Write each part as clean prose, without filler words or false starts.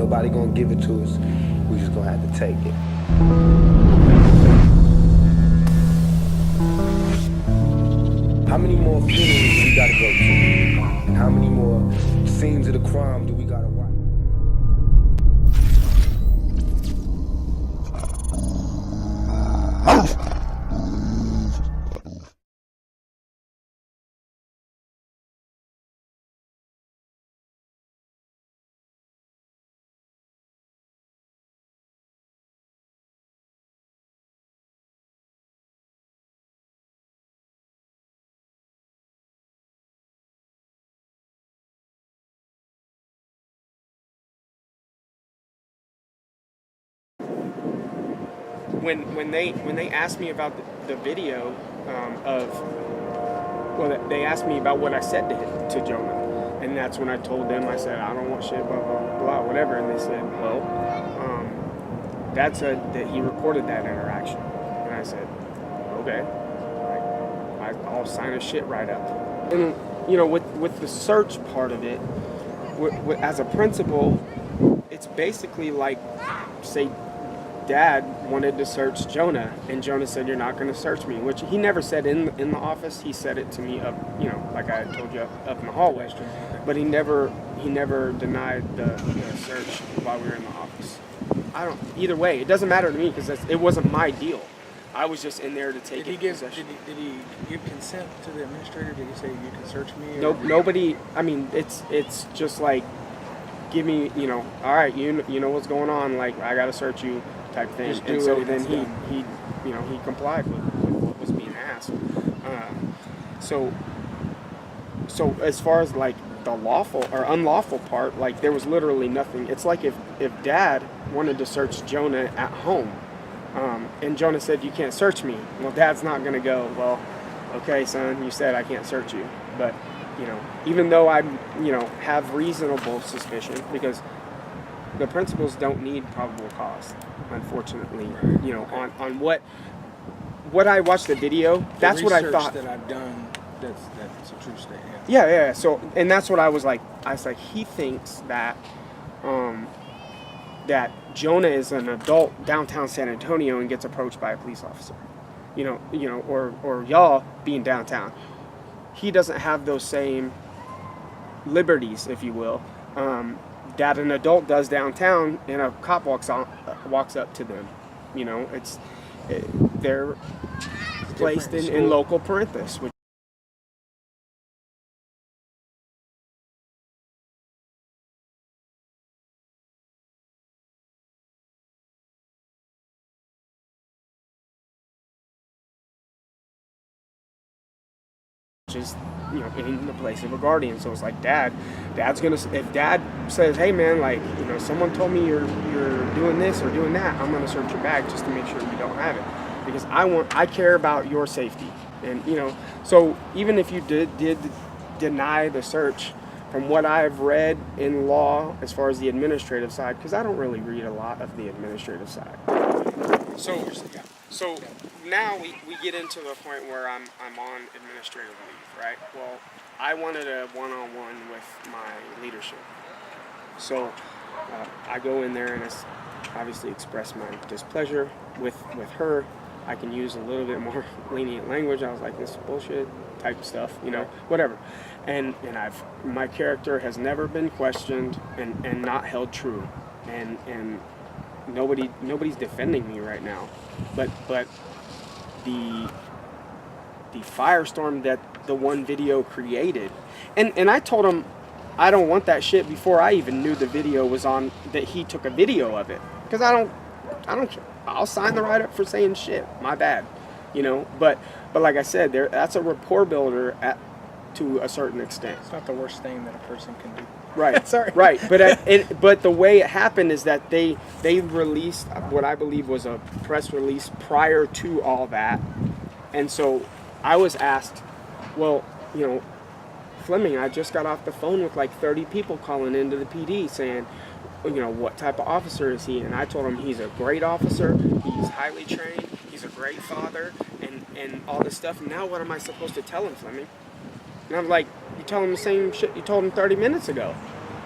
nobody gonna give it to us. We just gonna have to take it. How many more funerals do we gotta go to? And how many more scenes of the crime do we gotta watch? When they asked me about the video they asked me about what I said to Jonah, and that's when I told them, I said, I don't want shit, blah blah blah, whatever, and they said, well, Dad said that he recorded that interaction, and I said, okay, I'll sign a shit right up. And you know, with the search part of it, as a principal, it's basically like, say, Dad wanted to search Jonah, and Jonah said, "You're not going to search me," which he never said in the office. He said it to me up, you know, like I told you, up in the hallway. But he never denied the search while we were in the office. Either way, it doesn't matter to me because it wasn't my deal. I was just in there to take possession. Did he give consent to the administrator? Did he say you can search me? Nope, nobody. I mean, it's just like, give me, you know, all right, you know what's going on. Like, I got to search you, type thing. And so then he complied with what was being asked. So as far as like the lawful or unlawful part, like there was literally nothing. It's like if Dad wanted to search Jonah at home, and Jonah said, you can't search me. Well, Dad's not going to go, well, okay, son, you said I can't search you. But, you know, even though I, you know, have reasonable suspicion, because the principals don't need probable cause, unfortunately, you know, on what I watched the video, that's what I thought. That I've done, that's a true statement. Yeah. So, and that's what I was like, he thinks that, that Jonah is an adult downtown San Antonio and gets approached by a police officer, you know, or y'all being downtown. He doesn't have those same liberties, if you will, that an adult does downtown, and a cop walks up to them. You know, they're placed in local parenthesis, which is, you know, in the place of a guardian. So it's like Dad's gonna, if Dad says, hey man, like, you know, someone told me you're doing this or doing that, I'm gonna search your bag just to make sure you don't have it, because I care about your safety. And you know, so even if you did deny the search, from what I've read in law as far as the administrative side, because I don't really read a lot of the administrative side. So now we get into the point where I'm on administrative leave, right? Well, I wanted a one-on-one with my leadership. So I go in there and obviously express my displeasure with her. I can use a little bit more lenient language. I was like, this is bullshit type of stuff, you know, whatever. And my character has never been questioned and not held true. And nobody's defending me right now. But the firestorm that the one video created, and I told him I don't want that shit before I even knew the video was on, that he took a video of it, because I don't care. I'll sign the write-up for saying shit, my bad, you know. But like I said, that's a rapport builder to a certain extent. It's not the worst thing that a person can do. Right. Sorry. Right. But the way it happened is that they released what I believe was a press release prior to all that. And so I was asked, well, you know, Fleming, I just got off the phone with like 30 people calling into the PD saying, you know, what type of officer is he? And I told him he's a great officer, he's highly trained, he's a great father, and all this stuff. Now what am I supposed to tell him, Fleming? And I'm like, you tell him the same shit you told him 30 minutes ago.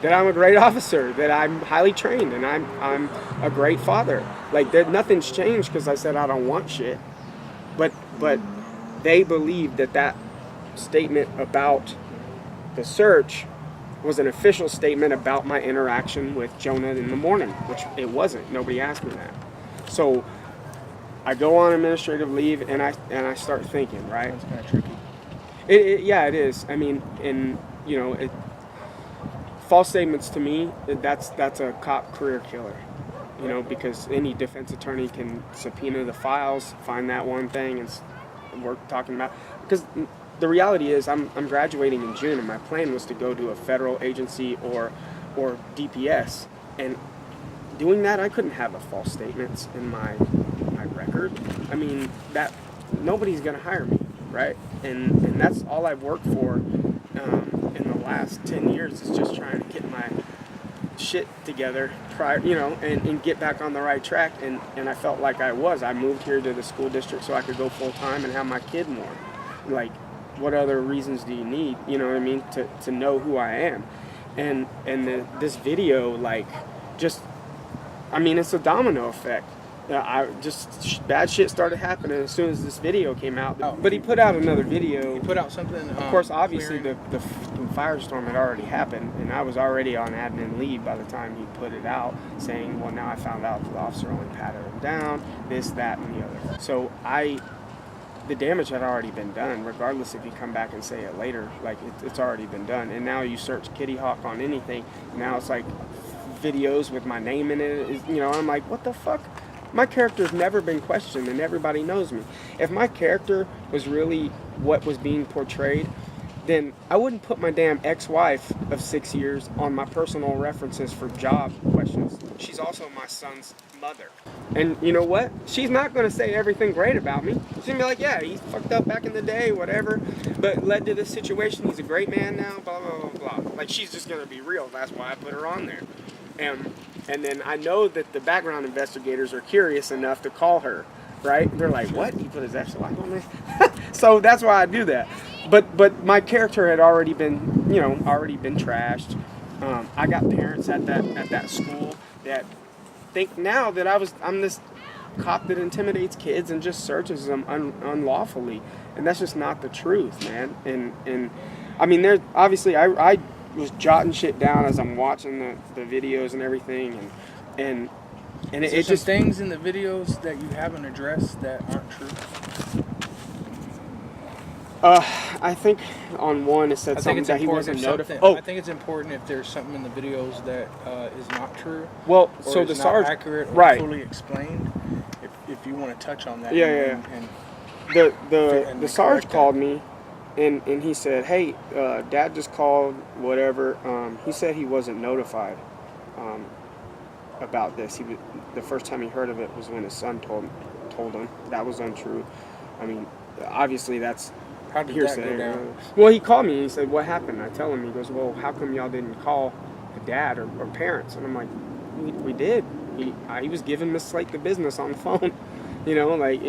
that I'm a great officer, that I'm highly trained, and I'm a great father. Like, nothing's changed because I said I don't want shit. But they believed that statement about the search was an official statement about my interaction with Jonah in the morning, which it wasn't. Nobody asked me that. So I go on administrative leave, and I start thinking, right? That's kind of tricky. Yeah, it is. I mean, and you know, false statements to me, that's a cop career killer. You know, because any defense attorney can subpoena the files, find that one thing, and we're talking about. Because the reality is, I'm graduating in June, and my plan was to go to a federal agency or DPS. And doing that, I couldn't have a false statements in my record. I mean, that nobody's gonna hire me, right? And that's all I've worked for in the last 10 years is just trying to get my shit together prior, you know, and get back on the right track, and I felt like I moved here to the school district so I could go full time and have my kid more. Like, what other reasons do you need, you know what I mean, to know who I am? And this video, like, just, I mean, it's a domino effect. Bad shit started happening as soon as this video came out. But he put out another video. He put out something. Of course, obviously, the firestorm had already happened, and I was already on admin leave by the time he put it out, saying, well, now I found out the officer only patted him down, this, that, and the other. So the damage had already been done, regardless if you come back and say it later. Like, it's already been done. And now you search Kitty Hawk on anything, now it's like videos with my name in it. You know, I'm like, what the fuck? My character's never been questioned, and everybody knows me. If my character was really what was being portrayed, then I wouldn't put my damn ex-wife of 6 years on my personal references for job questions. She's also my son's mother. And you know what? She's not going to say everything great about me. She's going to be like, yeah, he's fucked up back in the day, whatever, but led to this situation. He's a great man now, blah, blah, blah, blah. Like, she's just going to be real. That's why I put her on there. And then I know that the background investigators are curious enough to call her, right? They're like, what? He put his ex-wife on there? So that's why I do that. But my character had already been trashed. I got parents at that school that think now that I'm this cop that intimidates kids and just searches them unlawfully, and that's just not the truth, man. And I mean, there's obviously I was jotting shit down as I'm watching the videos and everything, and it just things in the videos that you haven't addressed that aren't true. I think on one it said something that he wasn't notified. I think it's important if there's something in the videos that is not true. Well, or so is the not sergeant, accurate or right? Fully explained. If you want to touch on that. Yeah. And the sergeant called me, and he said, "Hey, Dad just called. Whatever." He said he wasn't notified about this. The first time he heard of it was when his son told him. That was untrue. I mean, obviously that's. How did that go down? Well, he called me and he said, what happened? I tell him, he goes, well, how come y'all didn't call the dad or parents? And I'm like, we did. He was giving Miss Slate the business on the phone. You know, like,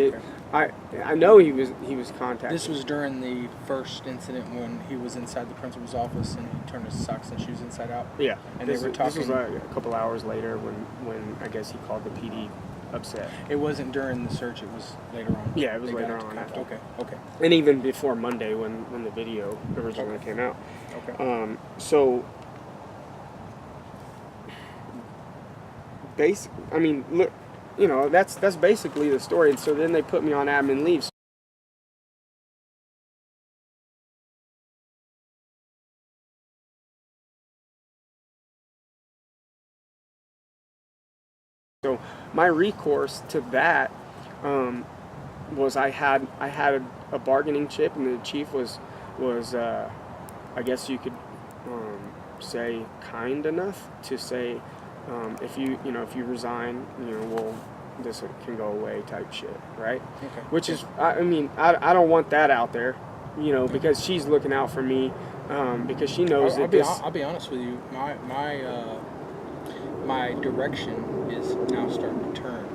I know he was contacted. This was during the first incident when he was inside the principal's office and he turned his socks and shoes inside out? Yeah. And they were talking. This was a couple hours later when I guess he called the PD upset. It wasn't during the search, it was later on. Yeah, it was later on. After. Okay. And even before Monday when the video originally came out. Okay. So I mean, look, you know, that's basically the story. And so then they put me on admin leave. So my recourse to that was I had a bargaining chip, and the chief was I guess you could say kind enough to say if you resign, this can go away type shit, right? Okay. Which is I mean I don't want that out there, because she's looking out for me because she knows I'll be honest with you. My direction is now starting to turn.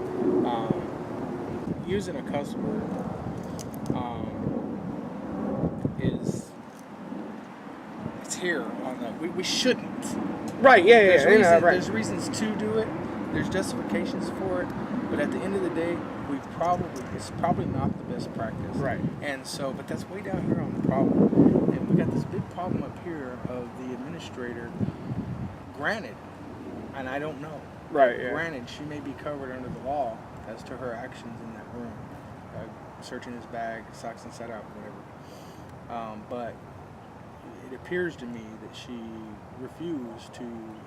Using a cuss word it's here on the. We shouldn't. Right, yeah, There's yeah, reasons, right. There's reasons to do it. There's justifications for it. But at the end of the day, it's probably not the best practice. Right. And so, but that's way down here on the problem. And we got this big problem up here of the administrator. Granted, and I don't know. Right, yeah. Granted, she may be covered under the law as to her actions in that room, searching his bag, socks inside out, whatever. But it appears to me that she refused to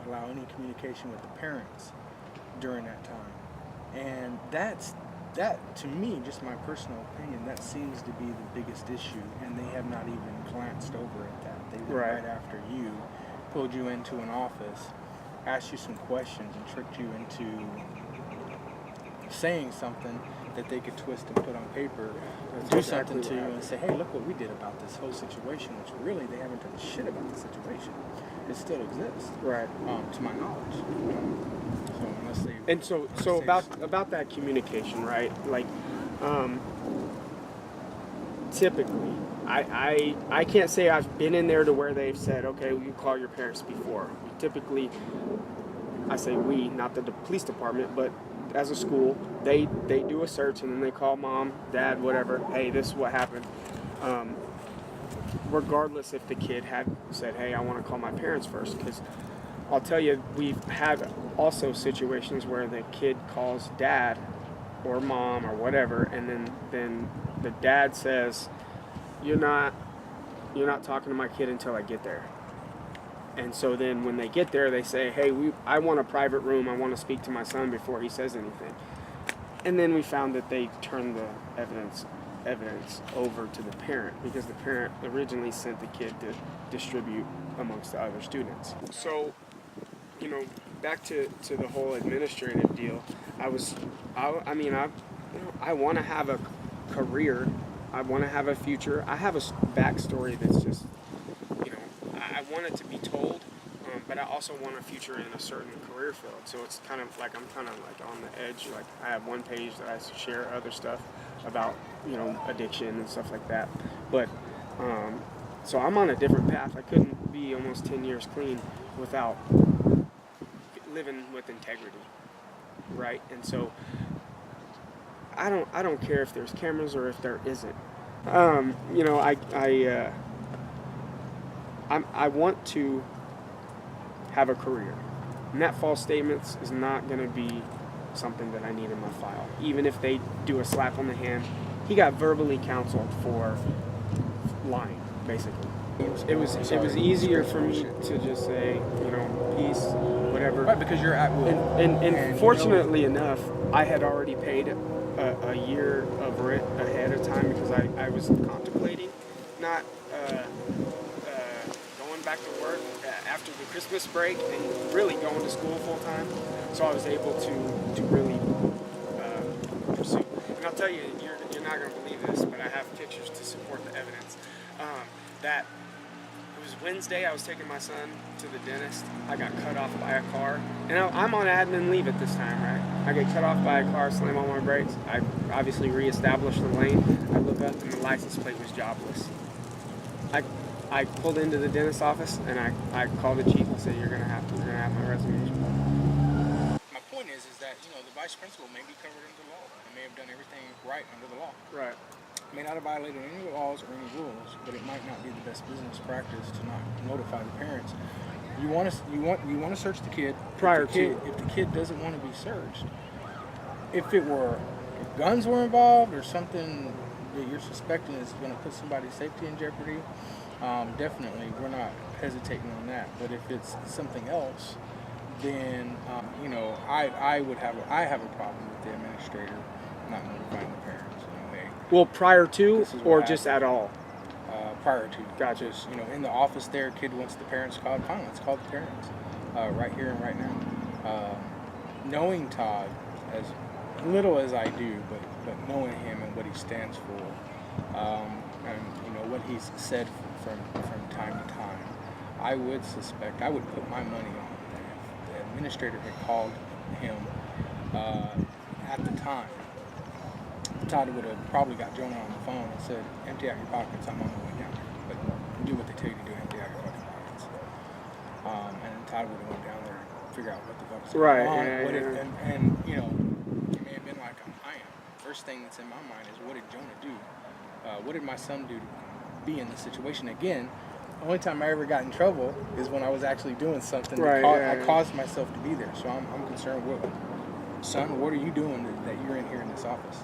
allow any communication with the parents during that time. And that to me, just my personal opinion, that seems to be the biggest issue. And they have not even glanced over at that. They went right after you, pulled you into an office, asked you some questions, and tricked you into saying something that they could twist and put on paper, do something to you and say, hey, look what we did about this whole situation, which really they haven't done shit about the situation. It still exists, Right. To my knowledge. So unless they And so about that communication, right? Like, typically, I can't say I've been in there to where they've said, okay, you call your parents before. Typically, I say we, not the police department, but as a school, they do a search and then they call mom, dad, whatever. Hey, this is what happened. Regardless if the kid had said, hey, I want to call my parents first, because I'll tell you, we've had also situations where the kid calls dad or mom or whatever, and then the dad says, you're not talking to my kid until I get there. And so then when they get there, they say, hey, I want a private room. I want to speak to my son before he says anything. And then we found that they turned the evidence over to the parent, because the parent originally sent the kid to distribute amongst the other students. So, back to the whole administrative deal, I want to have a career. I want to have a future. I have a backstory that's just, I want it to be told, but I also want a future in a certain career field. So it's kind of like I'm kind of like on the edge. Like I have one page that I share other stuff about, addiction and stuff like that. But so I'm on a different path. I couldn't be almost 10 years clean without living with integrity, right? And so I don't care if there's cameras or if there isn't. I want to have a career. And that false statements is not going to be something that I need in my file. Even if they do a slap on the hand, he got verbally counseled for lying, basically. It was easier for me to just say, peace, whatever. Right, because you're at will. And fortunately enough, I had already paid a year of rent ahead of time, because I was contemplating not going back to work after the Christmas break and really going to school full time. So I was able to really pursue. And I'll tell you, you're not going to believe this, but I have pictures to support the evidence. That it was Wednesday, I was taking my son to the dentist. I got cut off by a car. And I'm on admin leave at this time, right? I get cut off by a car, slam on my brakes. I obviously reestablished the lane. I look up and the license plate was jobless. I pulled into the dentist's office and I called the chief and said, you're gonna have my resignation. My point is that the vice principal may be covered under the law. They may have done everything right under the law. Right. May not have violated any laws or any rules, but it might not be the best business practice to not notify the parents. You want to search the kid if the kid doesn't want to be searched. If guns were involved or something that you're suspecting is going to put somebody's safety in jeopardy, definitely we're not hesitating on that. But if it's something else, then I have a problem with the administrator not notifying the parents. Well, prior to or just at all? Prior to. Gotcha. Just, in the office there, kid wants the parents called. Fine, let's call the parents right here and right now. Knowing Todd as little as I do, but knowing him and what he stands for, and what he's said from time to time, I would put my money on that if the administrator had called him at the time, Todd would have probably got Jonah on the phone and said, empty out your pockets, I'm on my way down. But do what they tell you to do, empty out your fucking pockets. figure out what the fuck's Right, going on. yeah. And you know, it may have been like I am. First thing that's in my mind is, what did Jonah do? What did my son do to be in this situation? Again, the only time I ever got in trouble is when I was actually doing something. Right, I caused myself to be there. So I'm concerned with, son, what are you doing that you're in here in this office?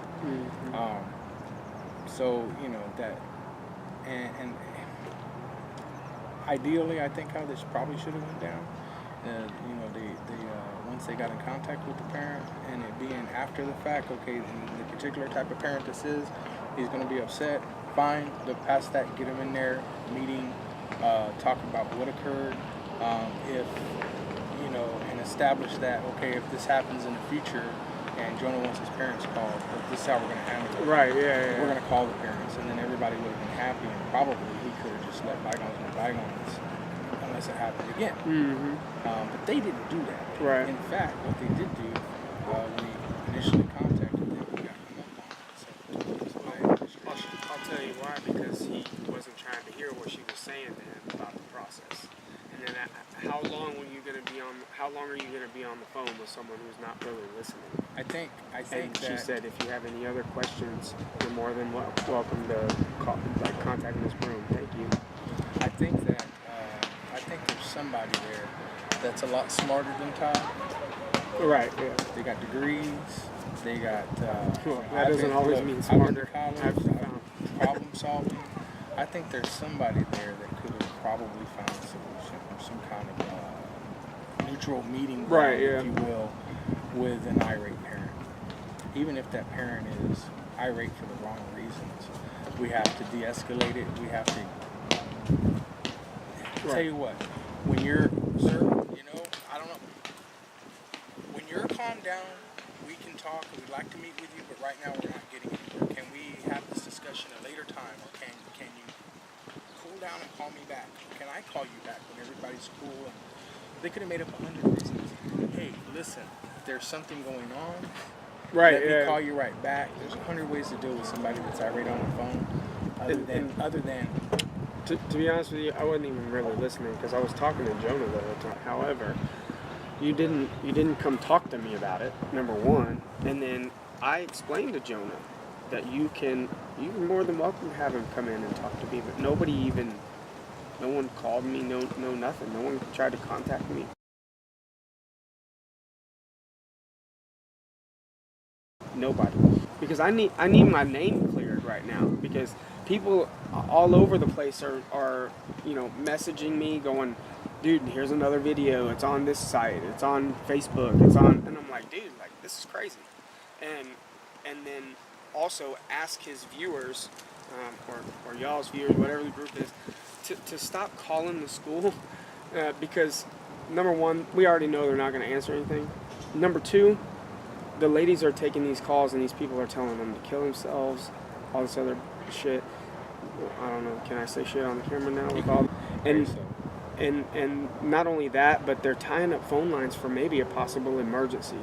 So, you know, that, and ideally, I think how this probably should have went down. You know, they once they got in contact with the parent, and it being after the fact, okay, the particular type of parent this is, he's going to be upset. Fine, look past that, get him in there, meeting, talk about what occurred. If you know, and establish that, okay, if this happens in the future, and Jonah wants his parents called, this is how we're going to handle it. Right, yeah. We're going to call the parents, and then everybody would have been happy, and probably he could have just let bygones be bygones, unless it happened again. But they didn't do that. Right. In fact, what they did do, when we initially contacted them, we got them up on it. So, I'll tell you why, because he wasn't trying to hear what she was saying to him about the process. And then how long are you going to be on the phone with someone who's not really listening? I think And that she said, if you have any other questions, you're more than welcome to contact Ms. Broom. Thank you. I think there's somebody there that's a lot smarter than Todd. Right, yeah. They got degrees. They got. That doesn't always mean smarter. Problem solving. I think there's somebody there that could have probably found a solution, or some kind of neutral meeting ground, if you will, with an irate parent. Even if that parent is irate for the wrong reasons, we have to de-escalate it. We have to. Tell you what, when you're, sir, you know, I don't know. When you're calmed down, we can talk, and we'd like to meet with you, but right now we're not getting anywhere. Can we have this discussion a later time, or can you cool down and call me back? Or can I call you back when everybody's cool? And they could have made up 100 reasons. Hey, listen, there's something going on. Right, Let me call you right back. There's 100 ways to deal with somebody that's irate on the phone. Other than to be honest with you, I wasn't even really listening because I was talking to Jonah the whole time. However, you didn't come talk to me about it, number one, and then I explained to Jonah that you're more than welcome to have him come in and talk to me, but no one called me, no nothing, no one tried to contact me. Nobody, because I need my name cleared right now, because people all over the place are messaging me going, dude, here's another video, it's on this site, it's on Facebook, and I'm like, dude, like, this is crazy. And then also ask his viewers, or y'all's viewers, whatever the group is, to stop calling the school, because number one, we already know they're not going to answer anything. Number two, the ladies are taking these calls and these people are telling them to kill themselves, all this other shit. I don't know, can I say shit on the camera now? With all, and not only that, but they're tying up phone lines for maybe a possible emergency.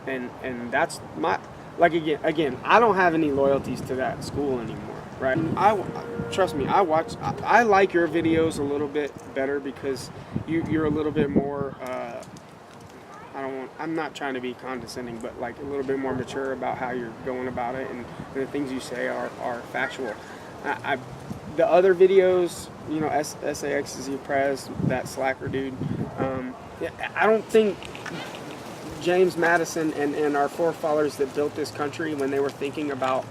And that's my, like, again, I don't have any loyalties to that school anymore, right? Trust me, I like your videos a little bit better because you're a little bit more, I'm not trying to be condescending, but like a little bit more mature about how you're going about it, and the things you say are factual. The other videos, SAX is Prez, that slacker dude, I don't think James Madison and our forefathers that built this country, when they were thinking about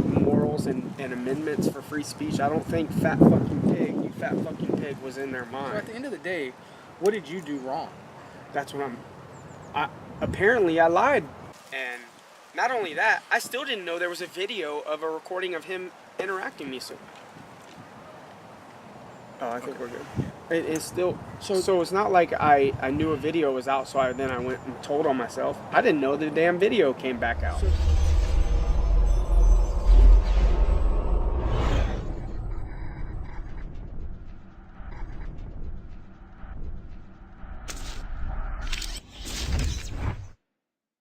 morals and amendments for free speech, I don't think you fat fucking pig was in their mind. So at the end of the day, what did you do wrong? That's what apparently I lied. And not only that, I still didn't know there was a video of a recording of him interacting me. So I think we're good. It's still, so it's not like I knew a video was out, so I went and told on myself. I didn't know the damn video came back out. So